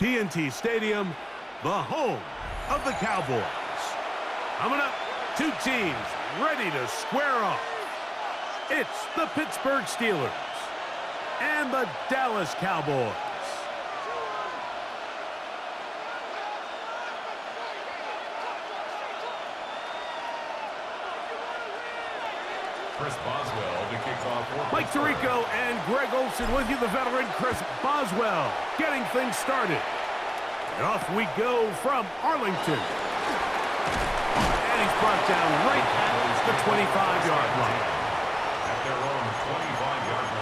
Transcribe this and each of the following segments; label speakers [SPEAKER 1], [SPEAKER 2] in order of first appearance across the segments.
[SPEAKER 1] TNT Stadium, the home of the Cowboys. Coming up, two teams ready to square off. It's the Pittsburgh Steelers and the Dallas Cowboys.
[SPEAKER 2] Chris Boswell to kick off.
[SPEAKER 1] Mike Tirico and Greg Olsen with you, the veteran Chris Boswell, getting things started. And off we go from Arlington. And he's brought down right at the 25-yard line.
[SPEAKER 2] At their own 25-yard line.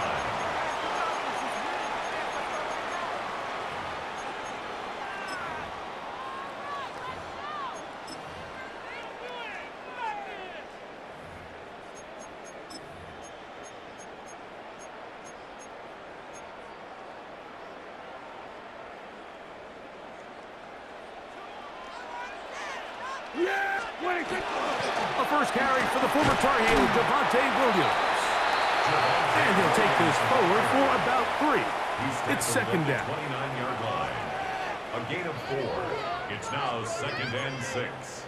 [SPEAKER 1] A first carry for the former Tar Heel, Javonte Williams. And he'll take this forward for about 3. It's second down.
[SPEAKER 2] 29-yard line. A gain of 4. It's now 2nd and 6.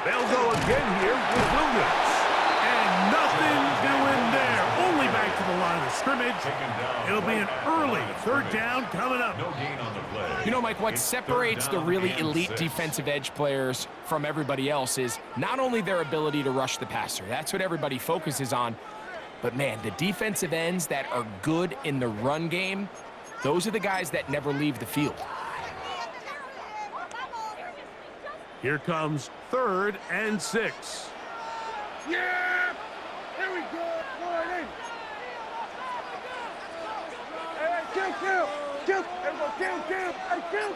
[SPEAKER 1] They'll go again here with Williams. And nothing doing there. Only back to the line of scrimmage. It'll be an early 3rd down coming up.
[SPEAKER 2] No gain on the play.
[SPEAKER 3] You know, Mike, what separates the really elite defensive edge players from everybody else is not only their ability to rush the passer. That's what everybody focuses on. But, man, the defensive ends that are good in the run game, those are the guys that never leave the field.
[SPEAKER 1] Here comes 3rd and 6.
[SPEAKER 4] Yeah! Here we go! Morning! Hey, kill! Kill! Everybody, kill! Hey, kill!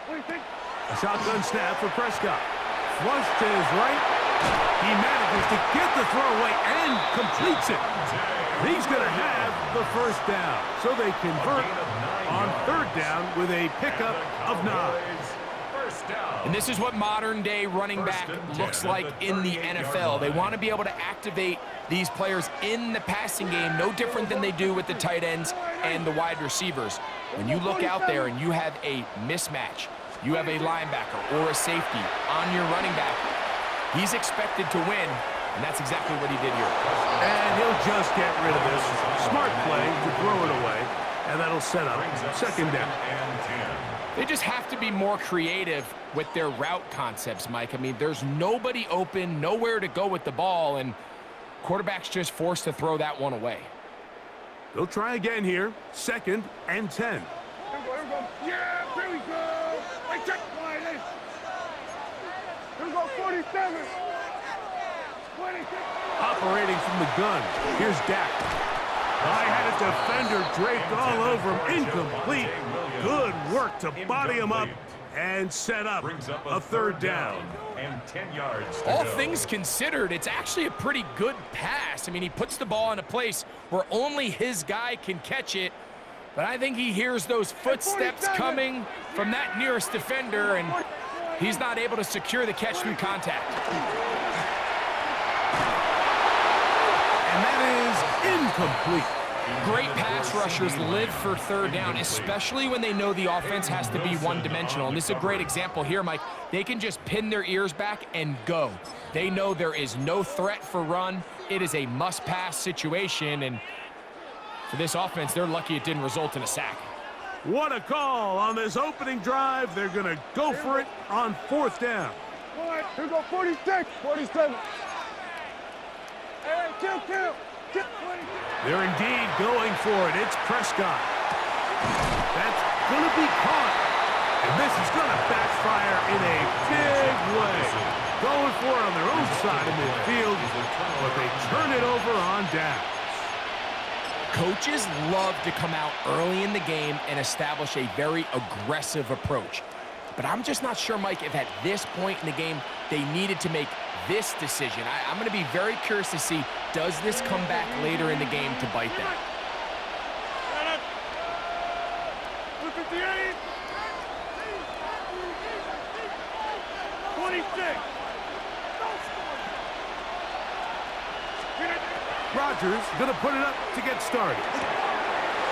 [SPEAKER 4] What do you think?
[SPEAKER 1] A shotgun snap for Prescott. Flushed to his right. He manages to get the throw away and completes it. He's going to have the first down. So they convert on 3rd down with a pickup of 9.
[SPEAKER 3] And this is what modern-day running back looks like in the NFL. They want to be able to activate these players in the passing game, no different than they do with the tight ends and the wide receivers. When you look out there and you have a mismatch, you have a linebacker or a safety on your running back, he's expected to win, and that's exactly what he did here.
[SPEAKER 1] And he'll just get rid of this. Smart play to throw it away, and that'll set up 2nd down.
[SPEAKER 3] They just have to be more creative with their route concepts, Mike. I mean, there's nobody open, nowhere to go with the ball, and quarterback's just forced to throw that one away.
[SPEAKER 1] They'll try again here. 2nd and 10.
[SPEAKER 4] Here we go. Yeah, here we go. Hey, check line in. Here we go, 47. 26.
[SPEAKER 1] Operating from the gun. Here's Dak. I had a defender draped all over him. Incomplete. Good work to body him up and set up a 3rd down.
[SPEAKER 2] And 10 yards.
[SPEAKER 3] All things considered, it's actually a pretty good pass. I mean, he puts the ball in a place where only his guy can catch it. But I think he hears those footsteps coming from that nearest defender, and he's not able to secure the catch through contact.
[SPEAKER 1] And that is incomplete.
[SPEAKER 3] Great pass rushers live for 3rd down, especially when they know the offense has to be one-dimensional. And this is a great example here, Mike. They can just pin their ears back and go. They know there is no threat for run. It is a must-pass situation, and for this offense, they're lucky it didn't result in a sack.
[SPEAKER 1] What a call on this opening drive. They're going to go for it on 4th down.
[SPEAKER 4] Here we go, 46. 47. Hey, kill!
[SPEAKER 1] They're indeed going for it. It's Prescott. That's going to be caught. And this is going to backfire in a big way. Going for it on their own side of midfield, but they turn it over on downs.
[SPEAKER 3] Coaches love to come out early in the game and establish a very aggressive approach. But I'm just not sure, Mike, if at this point in the game they needed to make this decision. I'm going to be very curious to see, does this come back later in the game to bite them?
[SPEAKER 4] 26.
[SPEAKER 1] Rodgers going to put it up to get started.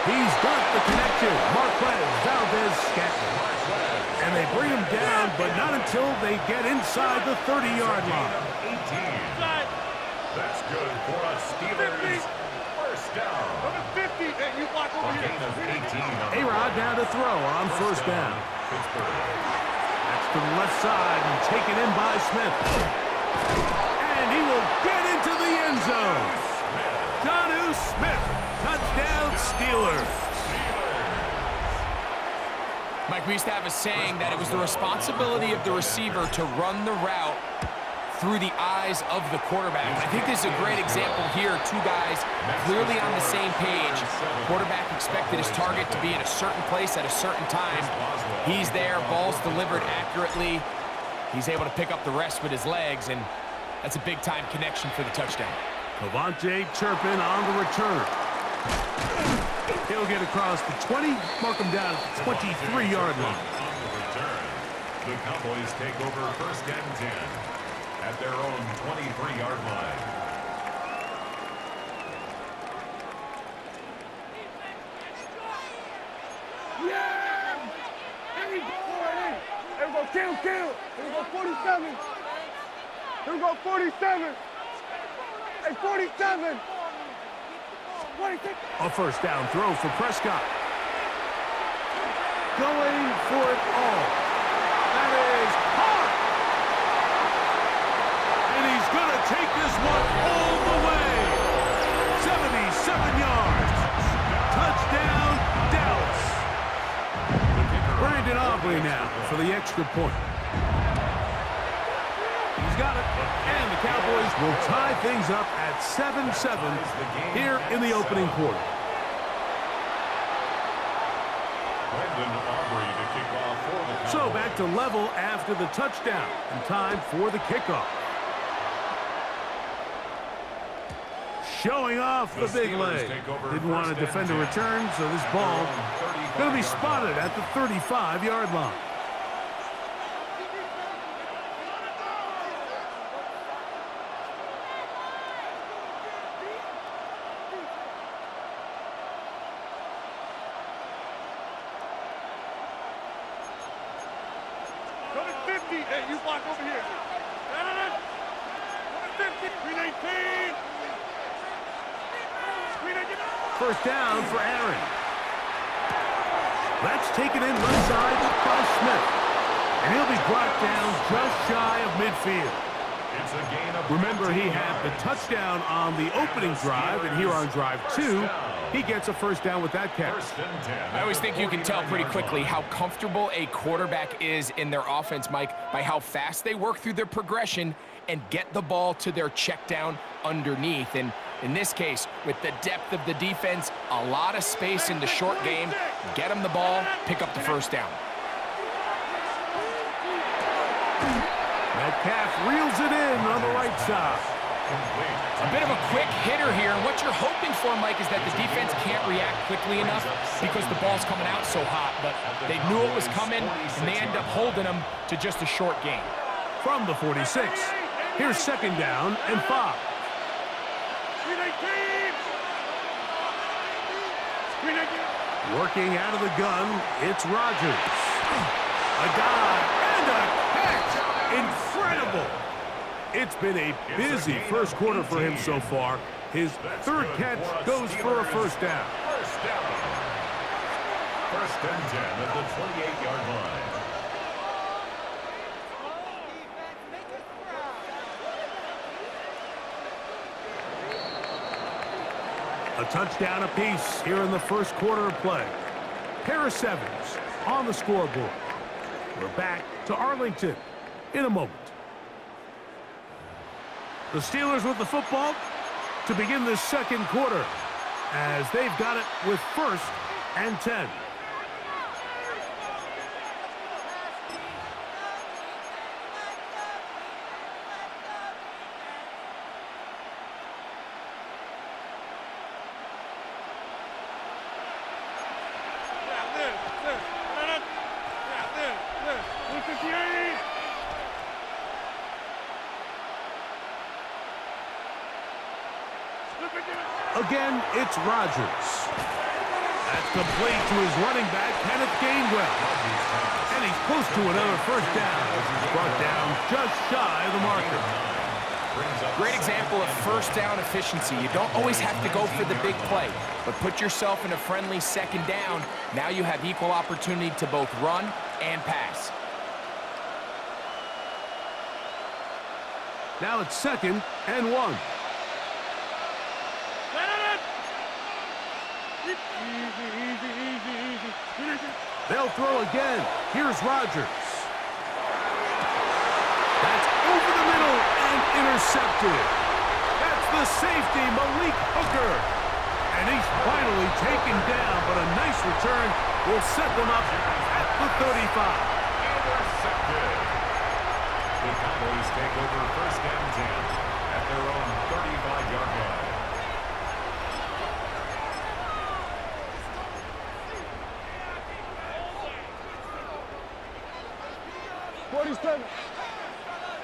[SPEAKER 1] He's got the connection. Marquez Valdez-Scantling. And they bring him down, but not until they get inside the 30-yard line.
[SPEAKER 2] 18. That's good for a Steelers first down.
[SPEAKER 4] Number 50, and you block over
[SPEAKER 2] A
[SPEAKER 4] here.
[SPEAKER 2] gain of 18.
[SPEAKER 1] A-Rod now to throw on first down.
[SPEAKER 2] Pittsburgh.
[SPEAKER 1] That's to the left side and taken in by Smith. And he will get into the end zone. Jonnu Smith, touchdown Steelers.
[SPEAKER 3] Mike, we used to have a saying that it was the responsibility of the receiver to run the route through the eyes of the quarterback. I think this is a great example here. Two guys clearly on the same page. Quarterback expected his target to be in a certain place at a certain time. He's there, ball's delivered accurately. He's able to pick up the rest with his legs, and that's a big-time connection for the touchdown.
[SPEAKER 1] Cavante Turpin on the return. He'll get across the 20, mark him down at the 23-yard line.
[SPEAKER 2] On the return, the Cowboys take over first and 10 at their own 23-yard line.
[SPEAKER 4] Yeah! There we go. There we go. Kill. Here we go. 47. Here we go. 47. Hey, 47. 26.
[SPEAKER 1] A first down throw for Prescott. Going for it all. That is caught. And he's going to take this one all the way. 77 yards. Touchdown, Dallas. Brandon Aubrey now for the extra point. He's got it. And the Cowboys will tie things up at 7-7 here in the opening quarter. So back to level after the touchdown, and time for the kickoff. Showing off the big leg. Didn't want to defend a return, so this ball going to be spotted at the 35-yard line.
[SPEAKER 4] Number 50. Hey, you block over here. Number 50. 319. 319.
[SPEAKER 1] First down for Aaron. That's taken in left side by Smith. And he'll be brought down just shy of midfield.
[SPEAKER 2] It's a gain of
[SPEAKER 1] Remember, he had the touchdown on the opening drive, and here on drive 2, he gets a first down with that catch.
[SPEAKER 2] first and 10.
[SPEAKER 3] I always think you can tell pretty quickly how comfortable a quarterback is in their offense, Mike, by how fast they work through their progression and get the ball to their check down underneath. And in this case, with the depth of the defense, a lot of space in the short game, get them the ball, pick up the first down.
[SPEAKER 1] Metcalf reels it in on the right side.
[SPEAKER 3] A bit of a quick hitter here, and what you're hoping for, Mike, is that the defense can't react quickly enough because the ball's coming out so hot, but they knew it was coming, and they end up holding them to just a short gain.
[SPEAKER 1] From the 46, here's second down and 5.
[SPEAKER 4] 319.
[SPEAKER 1] Working out of the gun, it's Rodgers. A dive and a catch. Incredible. It's been a busy first quarter for him so far. His third catch goes for a first down.
[SPEAKER 2] First down. First and 10 at the 28-yard line.
[SPEAKER 1] A touchdown apiece here in the first quarter of play. Pair of sevens on the scoreboard. We're back to Arlington in a moment. The Steelers with the football to begin this second quarter as they've got it with first and 10. Again, it's Rodgers. That's complete to his running back, Kenneth Gainwell. And he's close to another first down. He's brought down just shy of the marker.
[SPEAKER 3] Great example of first down efficiency. You don't always have to go for the big play, but put yourself in a friendly second down. Now you have equal opportunity to both run and pass.
[SPEAKER 1] Now it's 2nd and 1. They'll throw again. Here's Rodgers. That's over the middle and intercepted. That's the safety, Malik Hooker. And he's finally taken down, but a nice return will set them up at the 35.
[SPEAKER 2] Intercepted. The Cowboys take over 1st and 10 at their own 35-yard line.
[SPEAKER 4] 47.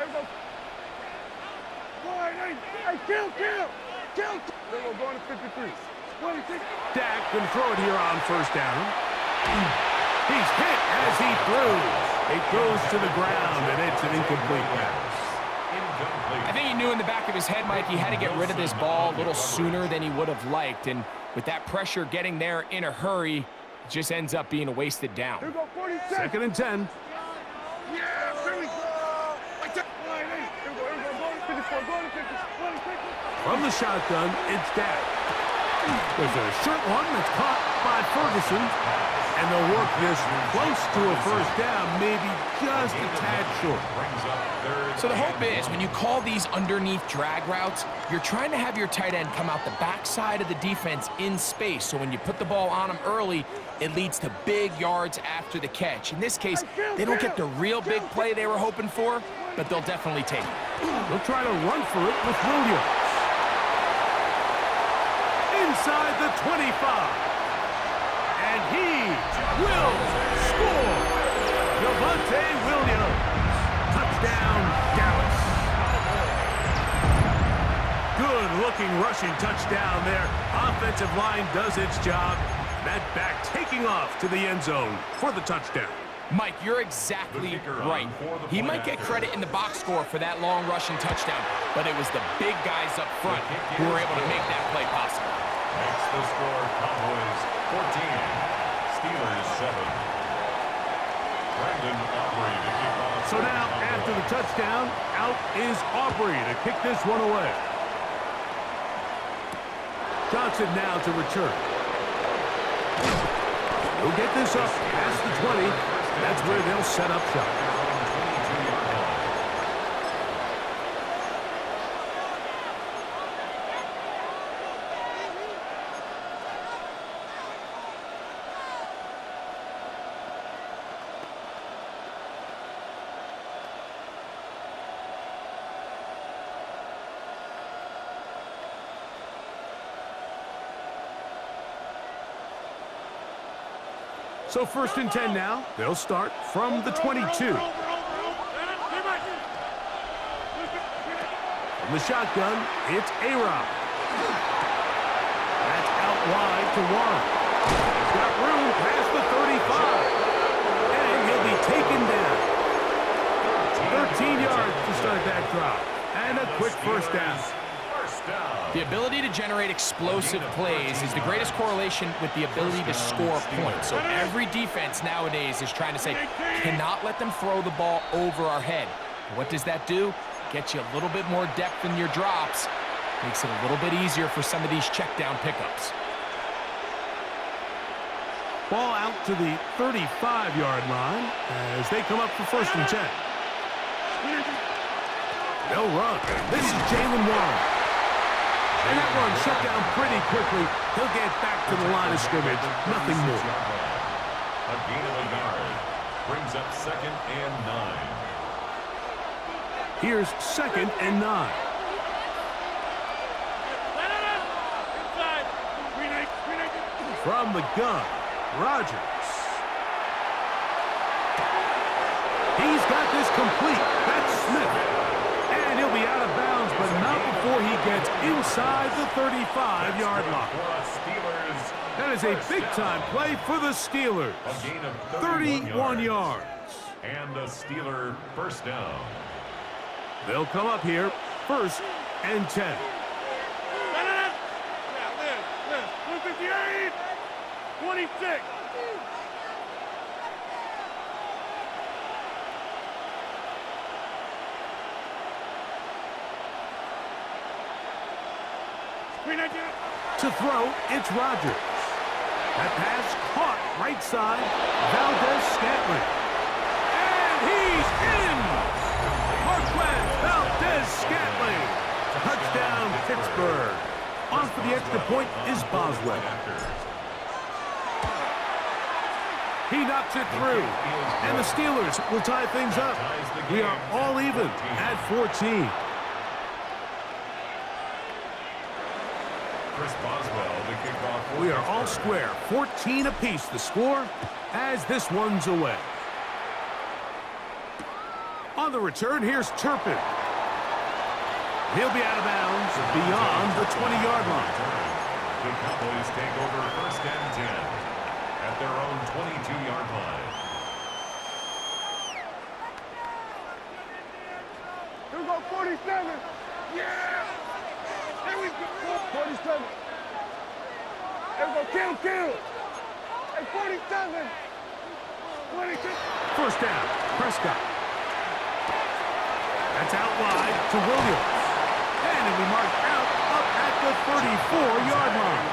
[SPEAKER 4] Everybody. Boy, hey, kill. They're going to 53. 26.
[SPEAKER 1] Dak can throw it here on 1st down. He's hit as he throws. It goes to the ground, and it's an incomplete pass.
[SPEAKER 3] I think he knew in the back of his head, Mike, he had to get rid of this ball a little sooner than he would have liked. And with that pressure getting there in a hurry, it just ends up being a wasted down.
[SPEAKER 4] Here go 46.
[SPEAKER 1] 2nd and 10.
[SPEAKER 4] Yeah, here we go.
[SPEAKER 1] From the shotgun, it's Dak. There's a short one that's caught by Ferguson, and they'll work this close to a first down, maybe just a tad short.
[SPEAKER 3] So the hope is when you call these underneath drag routes, you're trying to have your tight end come out the backside of the defense in space. So when you put the ball on him early, it leads to big yards after the catch. In this case, they don't get the real big play they were hoping for, but they'll definitely take it.
[SPEAKER 1] They'll try to run for it with Williams. Inside the 25. And he will score. Javonte Williams. Touchdown, Dallas. Good-looking rushing touchdown there. Offensive line does its job. That back taking off to the end zone for the touchdown.
[SPEAKER 3] Mike, you're exactly right. He might get credit in the box score for that long rushing touchdown, but it was the big guys up front who were able to make that play possible.
[SPEAKER 2] Makes the score Cowboys 14, Steelers 7. Brandon Aubrey to kick off.
[SPEAKER 1] So now, after the touchdown, out is Aubrey to kick this one away. Johnson now to return. He'll get this up past the 20. That's where they'll set up shop. So 1st and 10 now. They'll start from the 22. From the shotgun, it's A-Rob. That's out wide to Warren. He's got room past the 35. And he'll be taken down. 13 yards to start that drive. And a quick first down.
[SPEAKER 3] The ability to generate explosive plays is the greatest correlation with the ability to score points. So every defense nowadays is trying to say, cannot let them throw the ball over our head. What does that do? Get you a little bit more depth in your drops. Makes it a little bit easier for some of these check down pickups.
[SPEAKER 1] Ball out to the 35-yard line as they come up for 1st and 10. They'll run. This is Jalen Warren. And that run shut down pretty quickly. He'll get back to the line of scrimmage. Nothing more.
[SPEAKER 2] A gain of a yard brings up 2nd and 9.
[SPEAKER 1] Here's 2nd and 9. From the gun, Rodgers. He's got this complete. That's Smith. And he'll be out of bounds, but not before he gets inside inside the 35-yard line. That is a big-time play for the Steelers. 31 yards.
[SPEAKER 2] And the Steeler first down.
[SPEAKER 1] They'll come up here, 1st and 10.
[SPEAKER 4] 158, 26.
[SPEAKER 1] To throw, it's Rodgers. That pass caught right side, Valdez-Scantling. And he's in! Marquez Valdez-Scantling. Touchdown, Pittsburgh. On for the extra point is Boswell. He knocks it through. And the Steelers will tie things up. We are all even at 14. We are all square. 14 apiece the score as this one's away. On the return, here's Turpin. He'll be out of bounds beyond the 20-yard line.
[SPEAKER 2] The Cowboys take over 1st and 10 at their own 22-yard line.
[SPEAKER 4] Here we go, 47. Yeah! Here we go, 47. Here we go, kill. Hey, 47. 26.
[SPEAKER 1] 1st down, Prescott. That's out wide to Williams. And it'll be marked out up at the 34-yard line.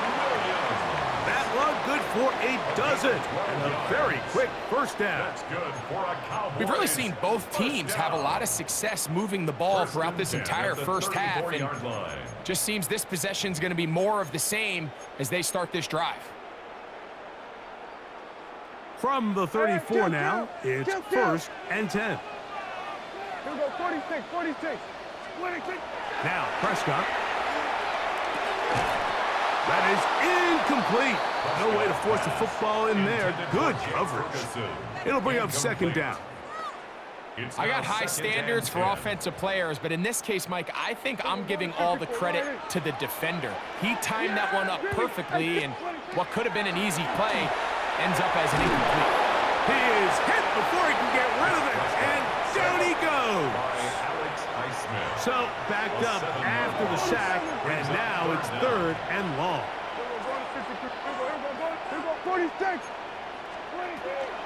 [SPEAKER 1] That one good for a dozen. And a very quick 1st down.
[SPEAKER 2] That's good for a Cowboys.
[SPEAKER 3] We've really seen both teams have a lot of success moving the ball throughout this entire first half. And just seems this possession is going to be more of the same as they start this drive.
[SPEAKER 1] From the 34 now, it's 1st and 10.
[SPEAKER 4] Here we go, 46. 26.
[SPEAKER 1] Now, Prescott. That is incomplete. No way to force the football in there. Good coverage. It'll bring up 2nd down.
[SPEAKER 3] I got high standards for offensive players, but in this case, Mike, I think I'm giving all the credit to the defender. He timed that one up perfectly, and what could have been an easy play ends up as an incomplete.
[SPEAKER 1] He is hit before he can get rid of it, and down he goes. So backed up after the sack, and now it's 3rd and long.
[SPEAKER 4] 46.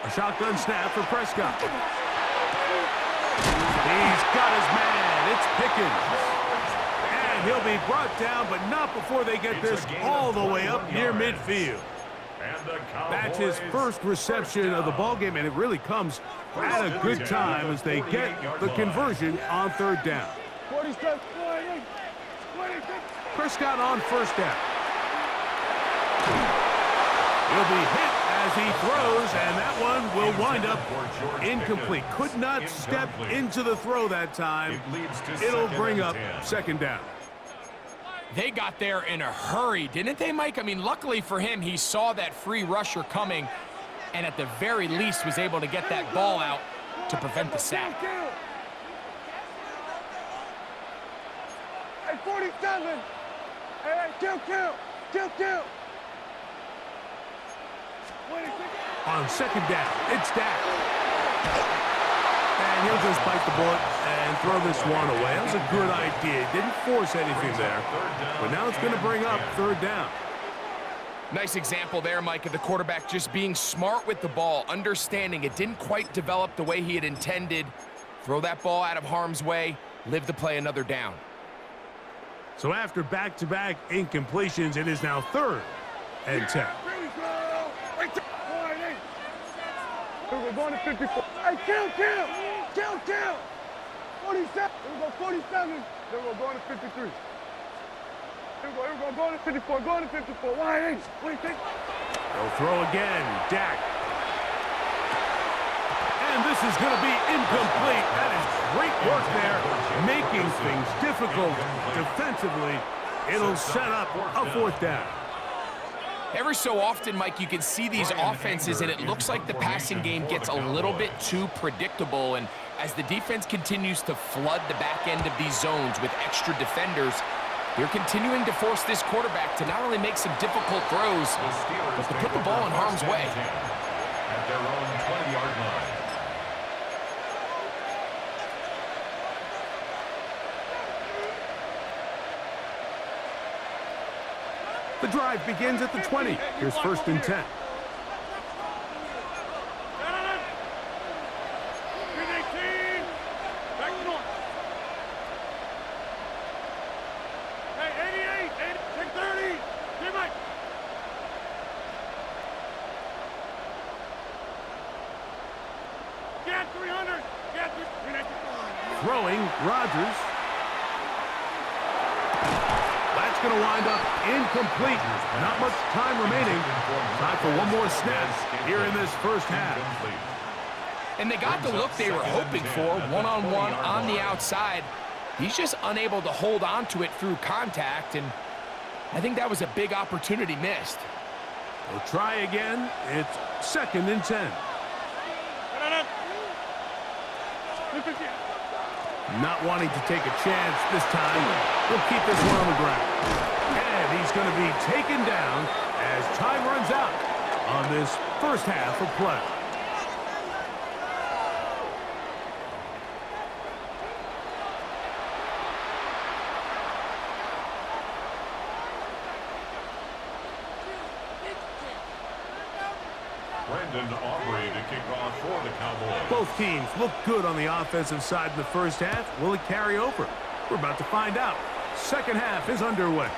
[SPEAKER 1] A shotgun snap for Prescott. He's got his man. It's Pickens. And he'll be brought down, but not before they get this all the way up near midfield. That's his first reception of the ballgame, and it really comes at a good time as they get the conversion on 3rd down.
[SPEAKER 4] 47.
[SPEAKER 1] Prescott on 1st down. He'll be hit as he throws, and that one will wind up incomplete. Could not step into the throw that time. It'll bring up 2nd down.
[SPEAKER 3] They got there in a hurry, didn't they, Mike? I mean, luckily for him, he saw that free rusher coming, and at the very least was able to get that ball out to prevent the sack.
[SPEAKER 4] Hey, 47. Hey, kill.
[SPEAKER 1] On 2nd down, it's Dak. And he'll just bite the bullet and throw this one away. That was a good idea. Didn't force anything there. But now it's going to bring up 3rd down.
[SPEAKER 3] Nice example there, Mike, of the quarterback just being smart with the ball, understanding it didn't quite develop the way he had intended. Throw that ball out of harm's way, live to play another down.
[SPEAKER 1] So after back-to-back incompletions, it is now 3rd and 10.
[SPEAKER 4] We're going to 54. Hey, kill. 47. We're going 47. Then we're going to 53. Here we go, going to 54, going to 54. Wide 8.
[SPEAKER 1] They'll throw again. Dak. And this is going to be incomplete. That is great work there, making things difficult defensively. It'll set up a 4th down.
[SPEAKER 3] Every so often, Mike, you can see these offenses, and it looks like the passing game gets a little bit too predictable. And as the defense continues to flood the back end of these zones with extra defenders, They're continuing to force this quarterback to not only make some difficult throws, but to put the ball in harm's way.
[SPEAKER 2] At their own 20-yard line.
[SPEAKER 1] The drive begins at the 20. Here's 1st and 10. Throwing, Rodgers. That's going to wind up incomplete. Not much time remaining. Time for one more snap here in this first half.
[SPEAKER 3] And they got the look they were hoping for, one-on-one on the outside. He's just unable to hold on to it through contact, and I think that was a big opportunity missed.
[SPEAKER 1] We'll try again. It's 2nd and 10. Not wanting to take a chance this time. He'll keep this one on the ground. And he's going to be taken down as time runs out on this first half of play.
[SPEAKER 2] For the Cowboys.
[SPEAKER 1] Both teams look good on the offensive side in the first half. Will it carry over? We're about to find out. Second half is underway.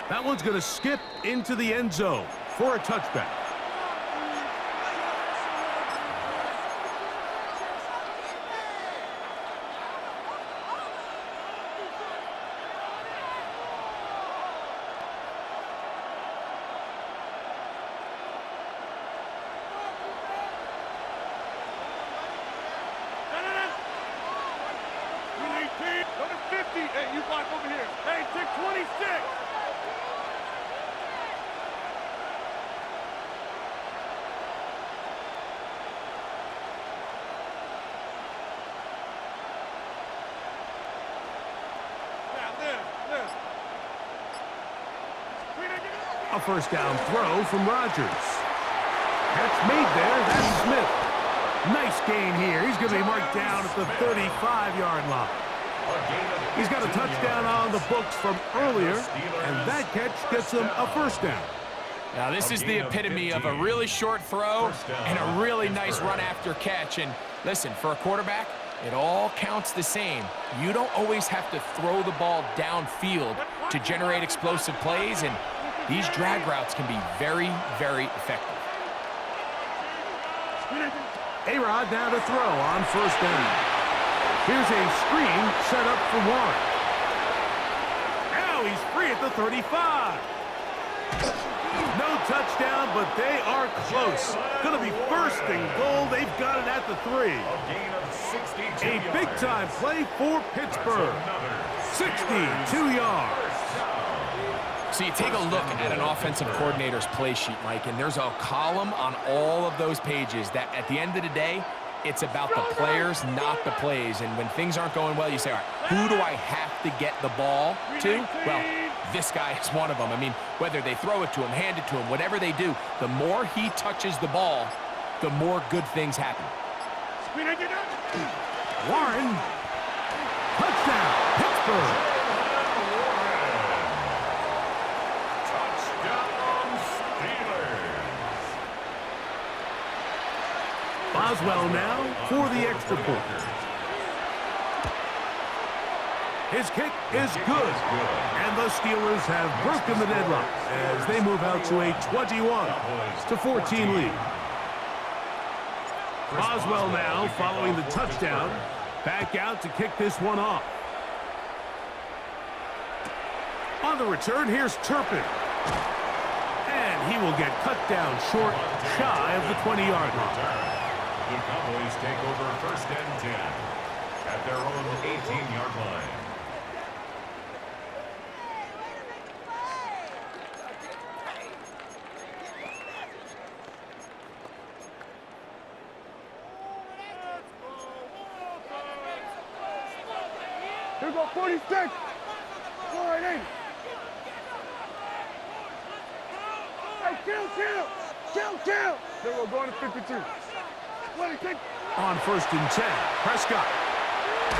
[SPEAKER 1] That one's going to skip into the end zone for a touchback.
[SPEAKER 4] Hey, you block over here. Hey, take 26.
[SPEAKER 1] A first down throw from Rodgers. Catch made there. That's Smith. Nice gain here. He's going to be marked down at the 35-yard line. He's got a touchdown on the books from earlier, and that catch gets him a first down.
[SPEAKER 3] Now, this is the epitome of a really short throw and a really nice run after catch. And listen, for a quarterback, it all counts the same. You don't always have to throw the ball downfield to generate explosive plays, and these drag routes can be very, very effective.
[SPEAKER 1] A-Rod now to throw on first down. Here's a screen set up for Warren. Now he's free at the 35. No touchdown, but they are close. Going to be 1st and goal. They've got it at the 3. A big-time play for Pittsburgh. 62 yards.
[SPEAKER 3] So you take a look at an offensive coordinator's play sheet, Mike, and there's a column on all of those pages that at the end of the day, it's about the players, not the plays. And when things aren't going well, you say, all right, who do I have to get the ball to? Well, this guy is one of them. I mean, whether they throw it to him, hand it to him, whatever they do, the more he touches the ball, the more good things happen.
[SPEAKER 1] Warren. Touchdown, Pittsburgh. Boswell now for the extra point. His kick is good. And the Steelers have broken the deadlock as they move out to a 21-14 lead. Boswell now following the touchdown. Back out to kick this one off. On the return, here's Turpin. And he will get cut down short, shy of the 20-yard line.
[SPEAKER 2] The Cowboys take over 1st and 10 at their own 18-yard line.
[SPEAKER 4] Here we go, 46. 480. Hey, kill. Then we're going to 52.
[SPEAKER 1] On 1st and 10, Prescott. A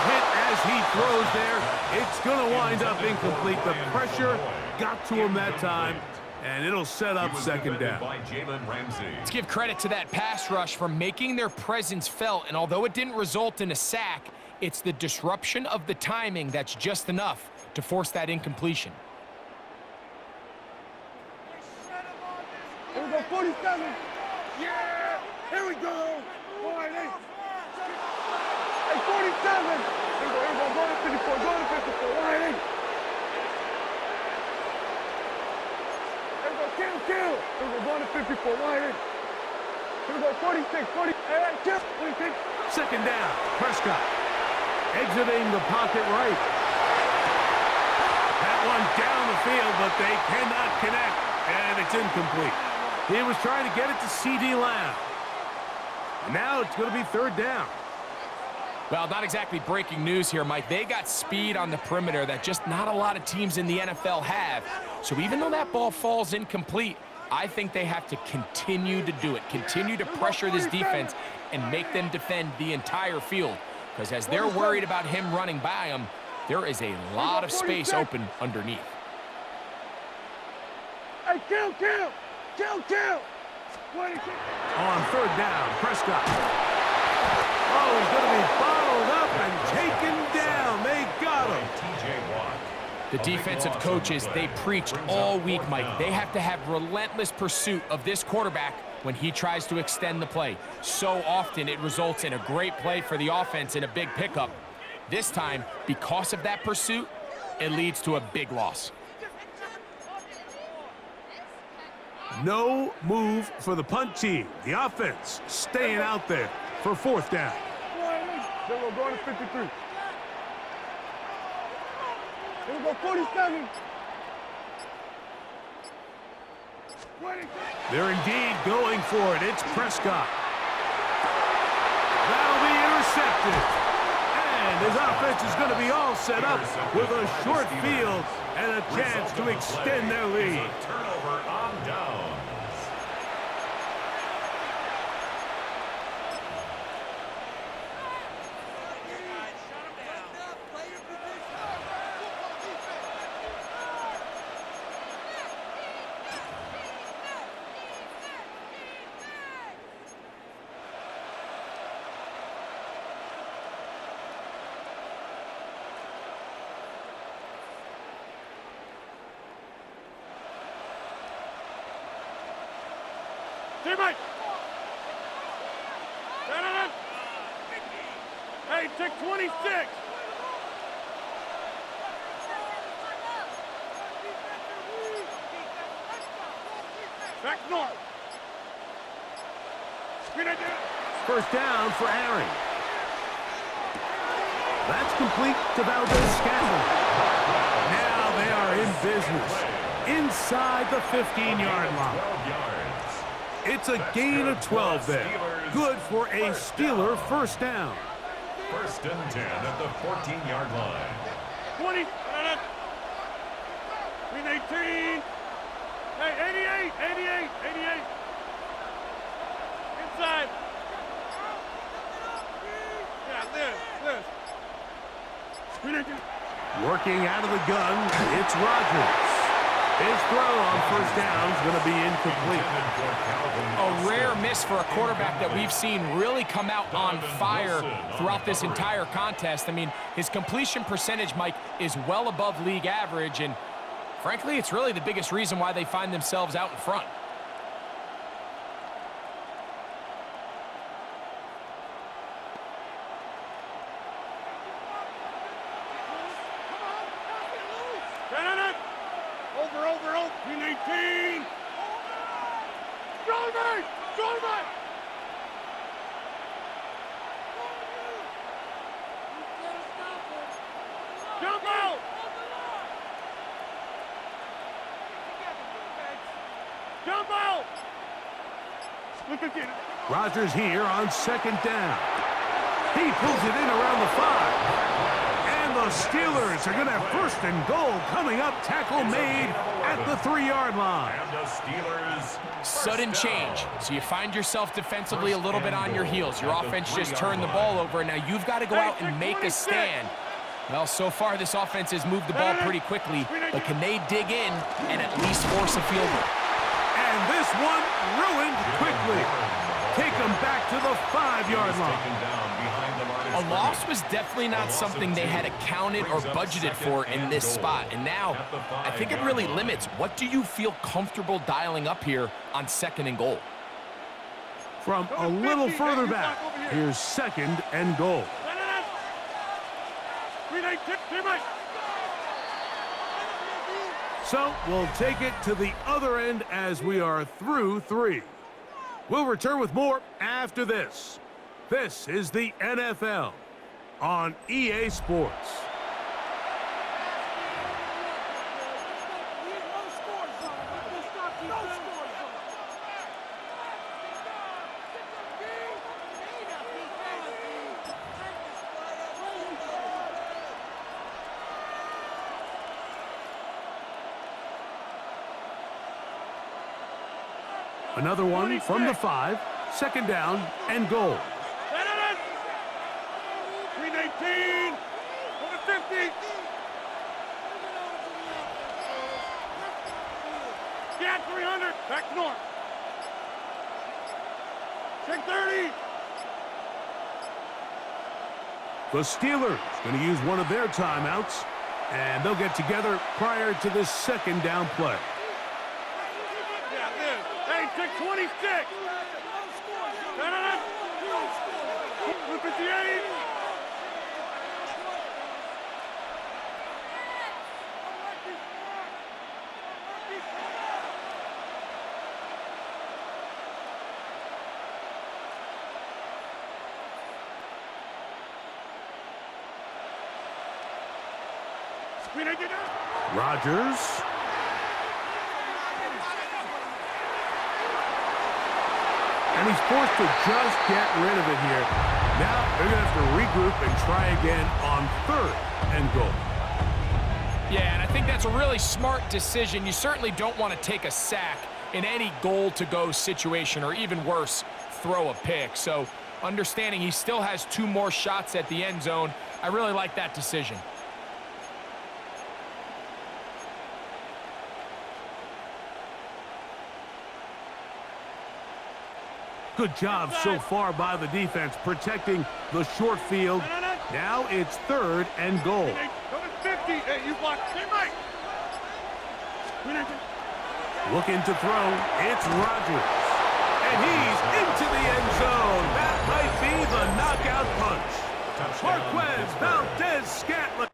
[SPEAKER 1] hit as he throws there. It's going to wind up incomplete. The pressure got to him that time, and it'll set up 2nd down.
[SPEAKER 3] Let's give credit to that pass rush for making their presence felt, and although it didn't result in a sack, it's the disruption of the timing that's just enough to force that incompletion.
[SPEAKER 4] Here we go, 47. Yeah! Here we go! 480. Hey, 47! Here we go, go to 54, go to 54, 180. Here we go, kill. Here we go, go to 54, 180. Here we go, 46, 40, hey, kill, 46.
[SPEAKER 1] 2nd down, Prescott. Exiting the pocket right. That one down the field, but they cannot connect, and it's incomplete. He was trying to get it to C.D. Lamb. Now it's going to be 3rd down.
[SPEAKER 3] Well, not exactly breaking news here, Mike. They got speed on the perimeter that just not a lot of teams in the NFL have. So even though that ball falls incomplete, I think they have to continue to do it, continue to pressure this defense and make them defend the entire field. Because as they're worried about him running by them, there is a lot of space open underneath.
[SPEAKER 4] Hey, kill.
[SPEAKER 1] On 3rd down, Prescott. Oh, he's going to be bottled up and taken down. They got him.
[SPEAKER 3] The defensive coaches, they preached all week, Mike. They have to have relentless pursuit of this quarterback when he tries to extend the play. So often it results in a great play for the offense and a big pickup. This time, because of that pursuit, it leads to a big loss.
[SPEAKER 1] No move for the punt team. The offense staying out there for 4th down.
[SPEAKER 4] Then we're going to 53. Here we go, 47.
[SPEAKER 1] They're indeed going for it. It's Prescott. That'll be intercepted. And his offense is going to be all set up with a short field and a chance to extend their lead.
[SPEAKER 2] Turnover on downs.
[SPEAKER 4] Teammate! Hey, take 26! Back north!
[SPEAKER 1] 1st down for Aaron. That's complete to Valdez-Scantling. Now they are in business inside the 15-yard line. It's a gain of 12 there. Good for a Steeler 1st down.
[SPEAKER 2] 1st and 10 at the 14-yard line.
[SPEAKER 4] 20. Green 18. Hey, 88. Inside. Yeah, this. Green 18.
[SPEAKER 1] Working out of the gun, it's Rodgers. His throw on 1st down is going to be incomplete.
[SPEAKER 3] A rare miss for a quarterback that we've seen really come out on fire throughout this entire contest. I mean, his completion percentage, Mike, is well above league average, and frankly, it's really the biggest reason why they find themselves out in front.
[SPEAKER 4] Over. Green 18. Drive! Jump out! Jump out!
[SPEAKER 1] Rodgers here on 2nd down. He pulls it in around the 5. And the Steelers are going to have first and goal coming up. Tackle made at the 3-yard line.
[SPEAKER 2] And the Steelers
[SPEAKER 3] Sudden change. So you find yourself defensively a little bit on your heels. Your offense just turned the ball over, and now you've got to go out and make a stand. Well, so far this offense has moved the ball pretty quickly, but can they dig in and at least force a field goal?
[SPEAKER 1] And this one ruined quickly. Take them back to the 5-yard line.
[SPEAKER 3] A loss was definitely not something they had accounted or budgeted for in this spot. And now, I think it really limits. What do you feel comfortable dialing up here on 2nd and goal?
[SPEAKER 1] From a little further back, here's 2nd and goal. So we'll take it to the other end as we are through 3. We'll return with more after this. This is the NFL on EA Sports. Another one from the 5, 2nd down and goal.
[SPEAKER 4] 319, over 50. Get 300, back north. Check 30.
[SPEAKER 1] The Steelers going to use one of their timeouts, and they'll get together prior to this 2nd down play.
[SPEAKER 4] Hey, check 26. 258.
[SPEAKER 1] Rodgers. And he's forced to just get rid of it here. Now they're going to have to regroup and try again on 3rd and goal.
[SPEAKER 3] Yeah, and I think that's a really smart decision. You certainly don't want to take a sack in any goal-to-go situation, or even worse, throw a pick. So understanding he still has 2 more shots at the end zone, I really like that decision.
[SPEAKER 1] Good job so far by the defense protecting the short field. Now it's 3rd and goal.
[SPEAKER 4] Go to 50. Hey, you block. Stay right.
[SPEAKER 1] Looking to throw. It's Rodgers. And he's into the end zone. That might be the knockout punch. Marquez Valdez-Scantling.